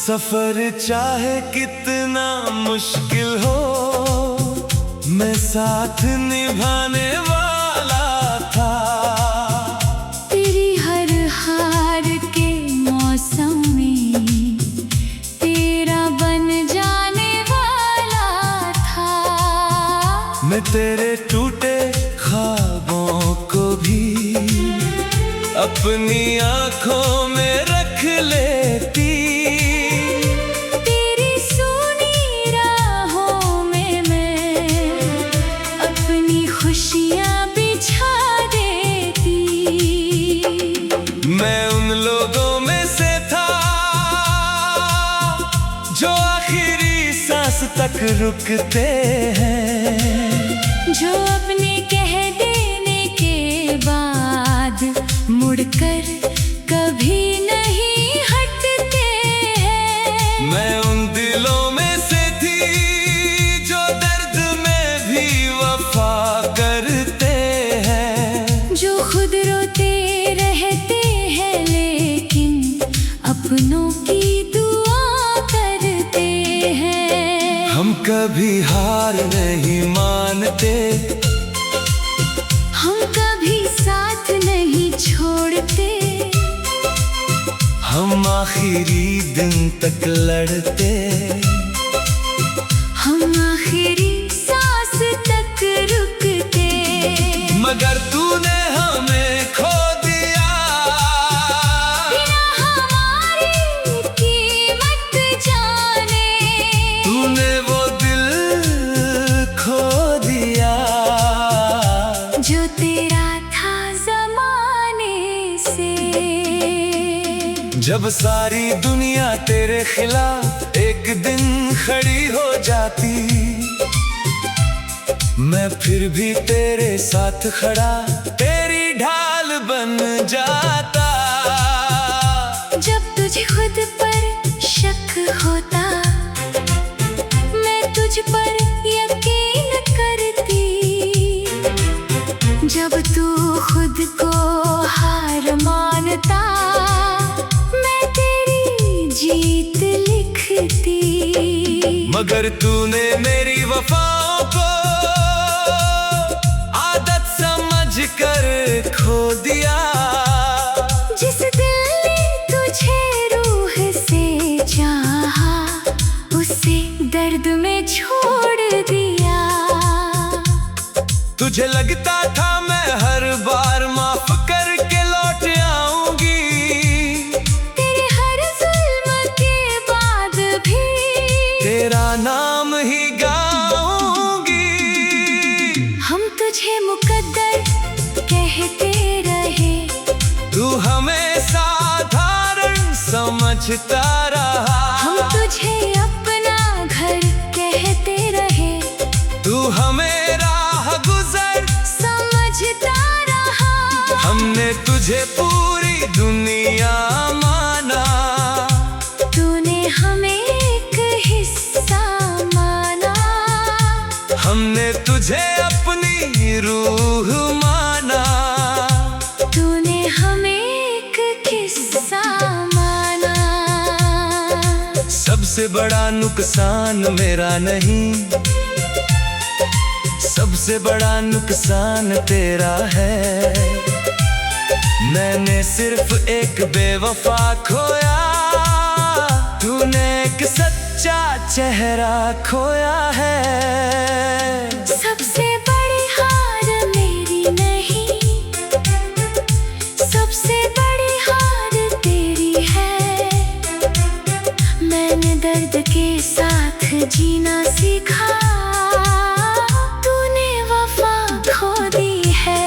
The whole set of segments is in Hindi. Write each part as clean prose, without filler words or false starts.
सफर चाहे कितना मुश्किल हो, मैं साथ निभाने वाला था। तेरी हर हार के मौसम में तेरा बन जाने वाला था। मैं तेरे टूटे ख्वाबों को भी अपनी आंखों में रख लेती। तेरी सुनी राहों में मैं अपनी खुशियां बिछा देती। मैं उन लोगों में से था जो आखिरी सांस तक रुकते हैं, जो अपने कह देने के बाद मुड़कर कभी नहीं हटते हैं। मैं उन दिलों में से थी जो दर्द में भी वफा करते हैं, जो खुद रोते रहते हैं लेकिन अपनों की दुआ करते हैं। हम कभी हार नहीं मानते, हम कभी साथ नहीं छोड़ते। हम आखिरी दिन तक लड़ते, हम आखिरी सांस तक रुकते। मगर तूने हमें खो दिया, बिना हमारी कीमत जाने तूने वो दिल खो दिया जो तेरा था ज़माने से। जब सारी दुनिया तेरे खिलाफ एक दिन खड़ी हो जाती, मैं फिर भी तेरे साथ खड़ा तेरी ढाल बन जाता। जब तुझे खुद पर शक होता, मैं तुझ पर यकीन करती। जब तू खुद को हार मानता, मैं तेरी जीत लिखती। मगर तूने मेरी वफाओं को आदत समझ कर खो दिया। जिस दिल ने तुझे रूह से चाहा, उसे दर्द में छोड़ दिया। तुझे लगता था मैं हर बार माफ करके लौट आऊंगी, तेरे हर जुल्म के बाद भी तेरा नाम ही गाऊंगी। हम तुझे मुकद्दर कहते रहे, तू हमें साधारण समझता रहा। हम तुझे अपना घर कहते रहे, तू हमें राह गुजर समझता रहा। हमने तुझे पूरी दुनिया माना, तूने हमें एक हिस्सा माना। हमने तुझे अपनी रूह माना। तूने हमें एक किस्सा माना। सबसे बड़ा नुकसान मेरा नहीं, सबसे बड़ा नुकसान तेरा है। मैंने सिर्फ एक बेवफा खोया, तूने एक सच्चा चेहरा खोया है। सबसे बड़ी हार मेरी नहीं, सबसे बड़ी हार तेरी है। मैंने दर्द के साथ जीना सीखा, तूने वफा खो दी है।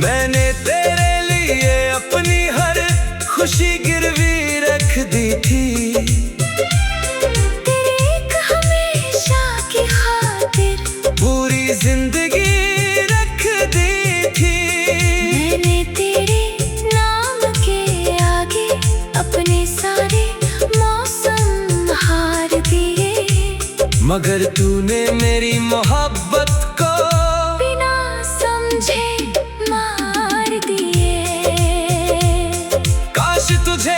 मैंने तेरे लिए अपनी हर खुशी गिरवी रख दी थी, तेरे एक हमेशा की खातिर पूरी जिंदगी रख दी थी। मैंने तेरे नाम के आगे अपने सारे मौसम हार दिए। मगर तूने मेरी मोहब्बत को बिना समझे मार दिए। काश तुझे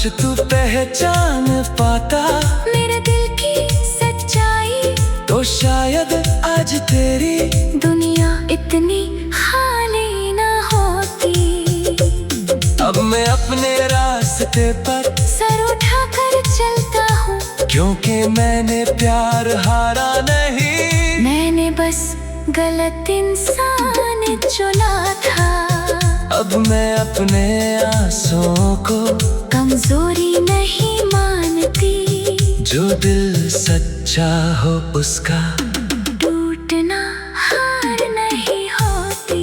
काश तू पहचान पाता मेरे दिल की सच्चाई, तो शायद आज तेरी दुनिया इतनी खाली ना होती। अब मैं अपने रास्ते पर सर उठाकर चलता हूँ, क्योंकि मैंने प्यार हारा नहीं। मैंने बस गलत इंसान चुना था। अब मैं अपने आंसुओं को कमजोरी नहीं मानती, जो दिल सच्चा हो उसका टूटना हार नहीं होती।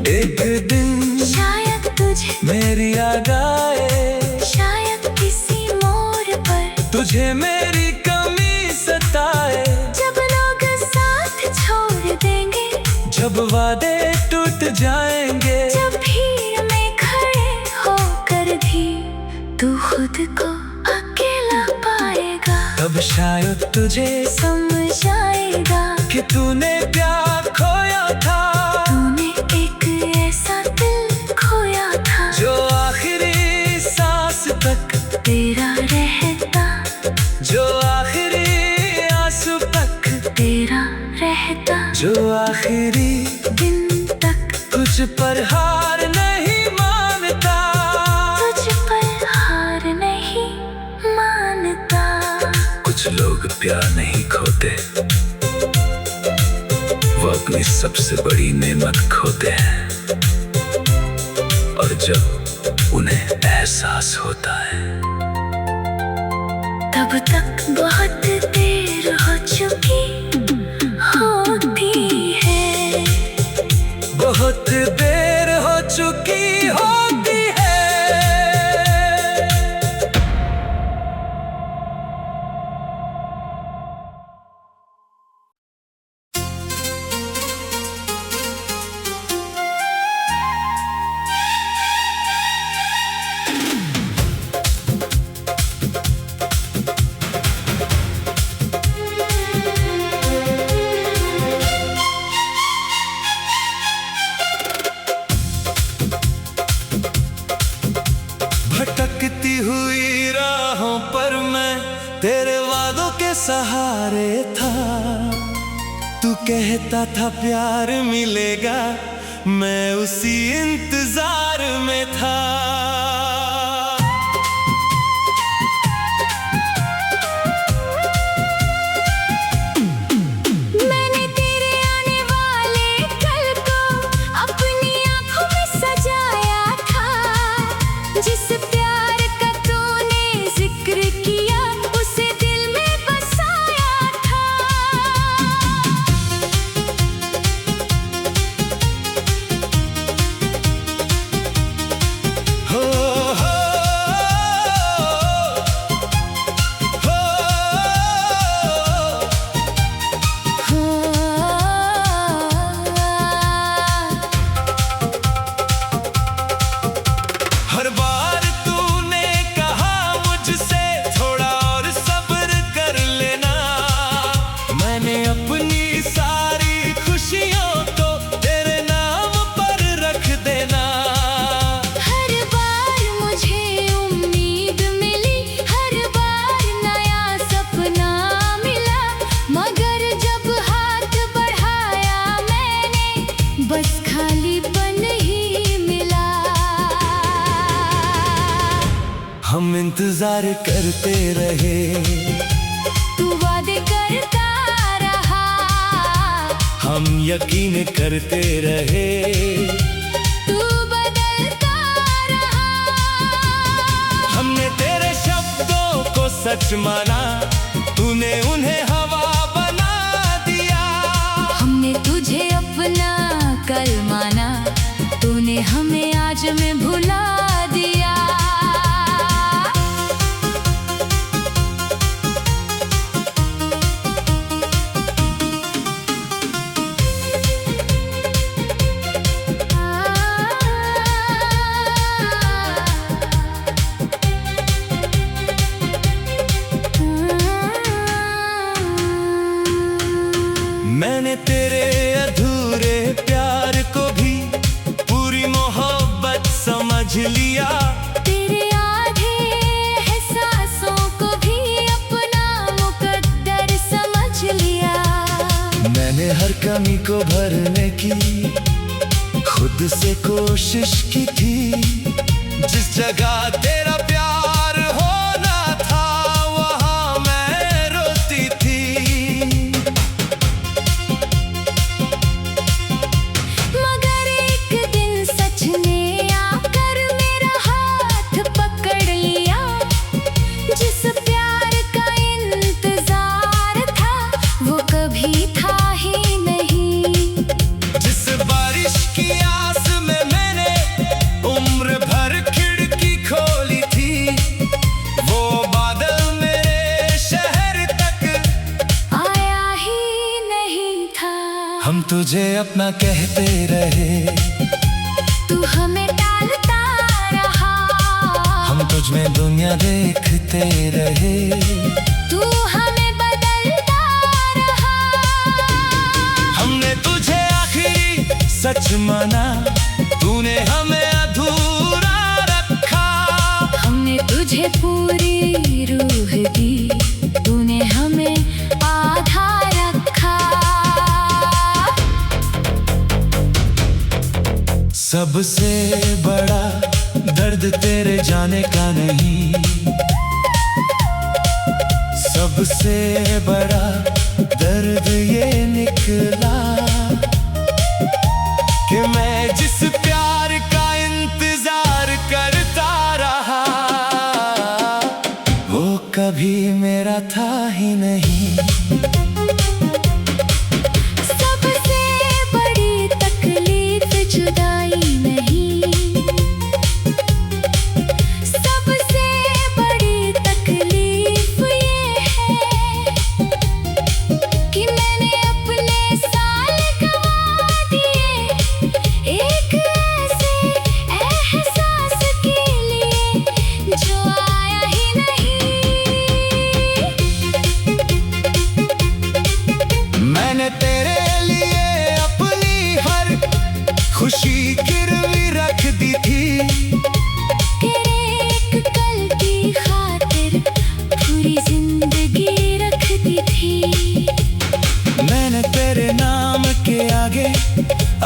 एक दिन शायद तुझे मेरी याद आए, शायद किसी मोड़ पर तुझे मेरी कमी सताए। जब लोग साथ छोड़ देंगे, जब वादे टूट जाएंगे, जब भीड़ में खड़े होकर भी तू खुद को अकेला पाएगा, तब शायद तुझे समझ आएगा कि तूने प्यार खोया था। तूने एक ऐसा दिल खोया था, जो आखिरी सांस तक तेरा रहता, जो आखिरी आंसू तक तेरा रहता, जो आखिरी दिन तक तुझ पर हार नहीं मानता। तुझ पर हार नहीं मानता। कुछ लोग प्यार नहीं खोते, वो अपनी सबसे बड़ी नेमत खोते हैं। और जब उन्हें एहसास होता है, तब तक बहुत देर हो चुकी होती है। बहुत देर हो चुकी होती है। भटकती हुई राहों पर मैं तेरे वादों के सहारे था। तू कहता था प्यार मिलेगा, मैं उसी इंतजार में था। मैंने तेरे आने वाले कल को अपनी आँखों में सजाया था। जिस प्यार का तूने जिक्र किया, उसे दिल में बसाया था। हो हो हर बार तूने कहा मुझसे थोड़ा और सब्र कर लेना। मैंने अपनी सारी खुशियों को तेरे नाम पर रख देना। हर बार मुझे उम्मीद मिली, हर बार नया सपना मिला, मगर जब हाथ बढ़ाया मैंने, बस खालीपन ही मिला। हम इंतजार करते रहे, तू वादे करता रहा, हम यकीन करते रहे। तू बदलता रहा। हमने तेरे शब्दों को सच माना, तूने उन्हें हवा बना दिया। हमने तुझे अपना कल माना, तूने हमें आज में भुला दिया। मैंने तेरे अधूरे प्यार को भी पूरी मोहब्बत समझ लिया। तेरे आधे कमी को भरने की खुद से कोशिश की थी। जिस जगह तेरा प्यार होना था वहां मैं रोती थी। मगर एक दिन सच ने आकर मेरा हाथ पकड़ लिया। जिस प्यार का इंतजार था वो कभी था ही नहीं। जिस बारिश की आस में मैंने उम्र भर खिड़की खोली थी वो बादल मेरे शहर तक आया ही नहीं था। हम तुझे अपना कहते रहे, तू हमें टालता रहा। हम तुझ में दुनिया देखते रहे, तू हमें बदलता रहा। हमने तुझे आखिरी सच माना, तूने हमें अधूरा रखा। हमने तुझे पूरी रूह दी, तूने हमें आधा रखा। सबसे बड़ा दर्द तेरे जाने का नहीं, सबसे बड़ा दर्द ये निकला कि मैं जिस प्यार का इंतजार करता रहा वो कभी मेरा था ही नहीं। सबसे बड़ी तकलीफ जुदाई नहीं, सबसे बड़ी तकलीफ ये है कि मैंने अपने साल गंवा दिए एक ऐसे एहसास के लिए जो आया ही नहीं। मैंने तेरे लिए अपनी हर खुशी गिरवी रख दी थी। तेरे एक कल की खातिर पूरी जिंदगी रख दी थी। मैंने तेरे नाम के आगे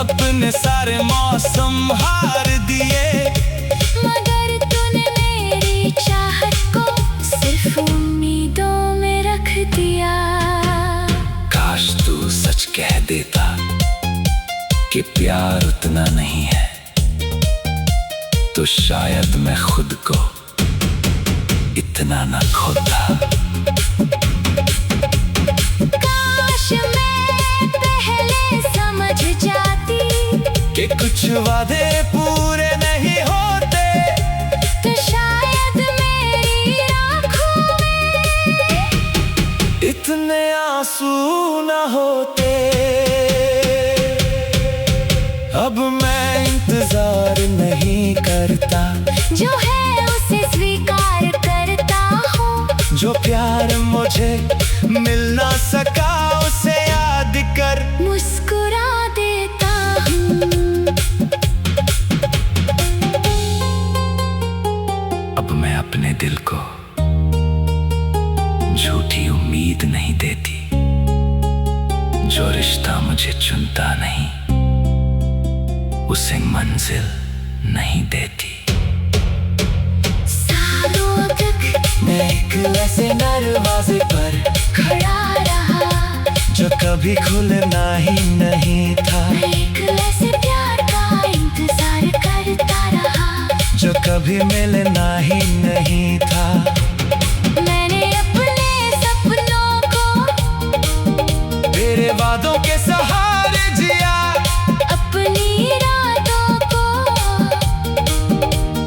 अपने सारे मौसम हार दिए। मगर तूने मेरी चाहत को सिर्फ उम्मीदों में रख दिया। काश तू सच कह देता कि प्यार उतना नहीं है, तो शायद मैं खुद को इतना न खोता। काश मैं पहले समझ जाती कि कुछ वादे पूरे नहीं होते, तो शायद मेरी आँखों में इतने आंसू न होते। अब मैं इंतजार नहीं करता, जो है उसे स्वीकार करता हूँ। जो प्यार मुझे मिल ना सका उसे याद कर मुस्कुरा देता हूँ। अब मैं अपने दिल को झूठी उम्मीद नहीं देती। जो रिश्ता मुझे चुनता नहीं उसे मंजिल नहीं देती। सालों तक मैं एक ऐसे दरवाजे पर खड़ा रहा जो कभी खुलना ही नहीं था। एक ऐसे प्यार का इंतजार करता रहा जो कभी मिलना ही नहीं था। मैंने अपने सपनों को तेरे वादों के सहारे जिया, अपनी रातों को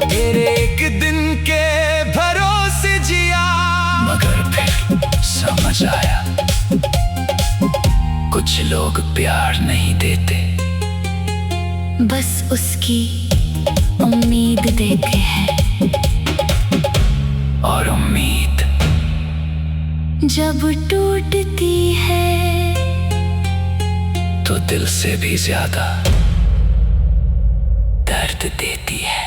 तेरे एक दिन के भरोसे जिया। मगर फिर समझ आया कुछ लोग प्यार नहीं देते, बस उसकी उम्मीद देते हैं। और उम्मीद जब टूटती है तो दिल से भी ज्यादा दर्द देती है।